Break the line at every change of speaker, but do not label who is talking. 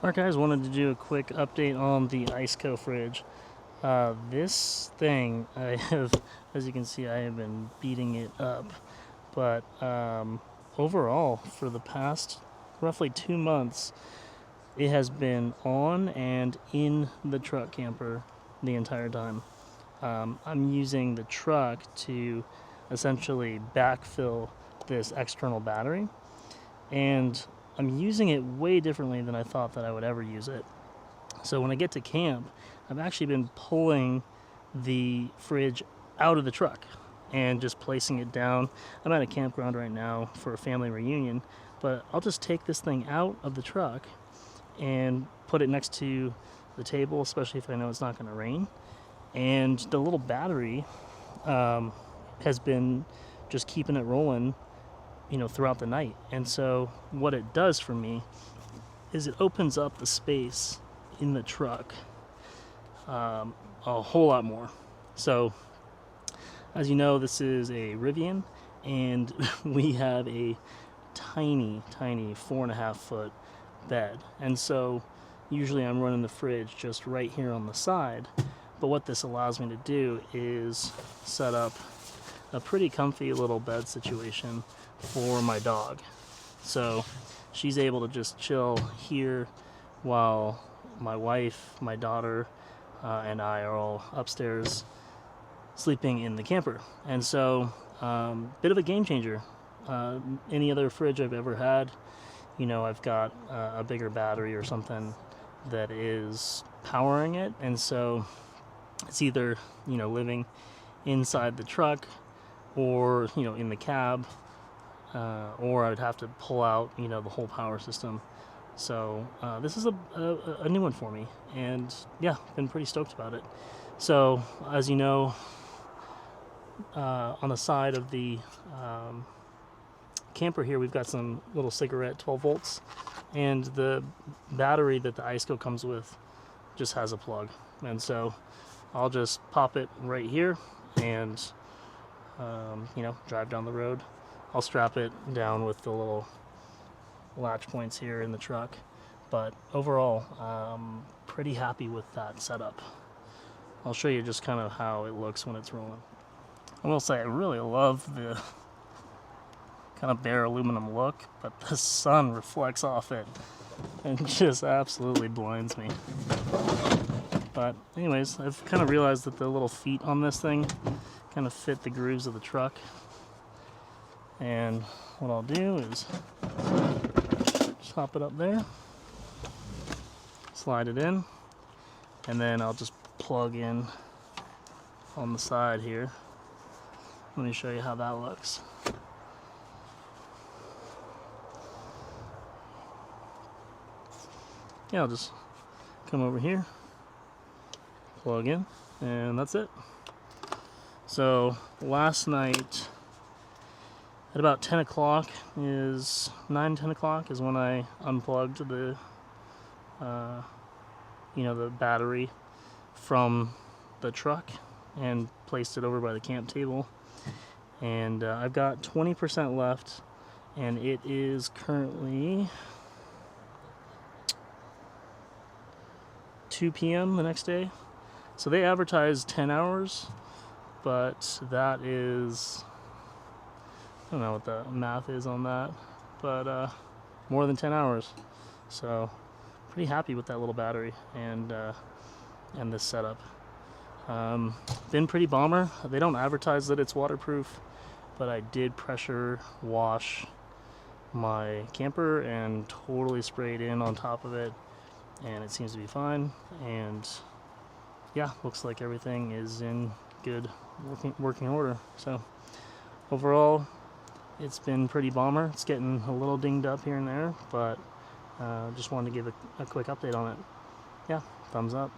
Alright guys, wanted to do a quick update on the Iceco Fridge. This thing, I have, as you can see, I have been beating it up. But overall, for the past roughly 2 months, it has been on and in the truck camper the entire time. I'm using the truck to essentially backfill this external battery, and I'm using it way differently than I thought that I would ever use it. So when I get to camp, I've actually been pulling the fridge out of the truck and just placing it down. I'm at a campground right now for a family reunion, but I'll just take this thing out of the truck and put it next to the table, especially if I know it's not going to rain. And the little battery has been just keeping it rolling, throughout the night. And so what it does for me is it opens up the space in the truck a whole lot more. So as you know, this is a Rivian, and we have a tiny 4.5 foot bed, and so usually I'm running the fridge just right here on the side. But what this allows me to do is set up a pretty comfy little bed situation for my dog. So she's able to just chill here while my wife, my daughter, and I are all upstairs sleeping in the camper. And so, bit of a game changer. Any other fridge I've ever had, I've got a bigger battery or something that is powering it, and so it's either living inside the truck or in the cab, or I would have to pull out the whole power system. So this is a new one for me, and yeah, been pretty stoked about it. So as you know, on the side of the camper here, we've got some little cigarette 12 volts, and the battery that the Iceco comes with just has a plug, and so I'll just pop it right here and drive down the road. I'll strap it down with the little latch points here in the truck, but overall pretty happy with that setup. I'll show you just kind of how it looks when it's rolling. I will say I really love the kind of bare aluminum look, but the sun reflects off it and just absolutely blinds me. But anyways, I've kind of realized that the little feet on this thing kind of fit the grooves of the truck, and what I'll do is just hop it up there, slide it in, and then I'll just plug in on the side here. Let me show you how that looks. Yeah, I'll just come over here, plug in, and that's it. So last night at about 10 o'clock is 10 o'clock is when I unplugged the the battery from the truck and placed it over by the camp table, and I've got 20% left, and it is currently 2 p.m. the next day. So they advertise 10 hours, but that is, I don't know what the math is on that, but more than 10 hours. So pretty happy with that little battery and this setup. Been pretty bomber. They don't advertise that it's waterproof, but I did pressure wash my camper and totally sprayed in on top of it, and it seems to be fine. And yeah, looks like everything is in good working order. So overall, it's been pretty bomber. It's getting a little dinged up here and there, but just wanted to give a quick update on it. Yeah, thumbs up.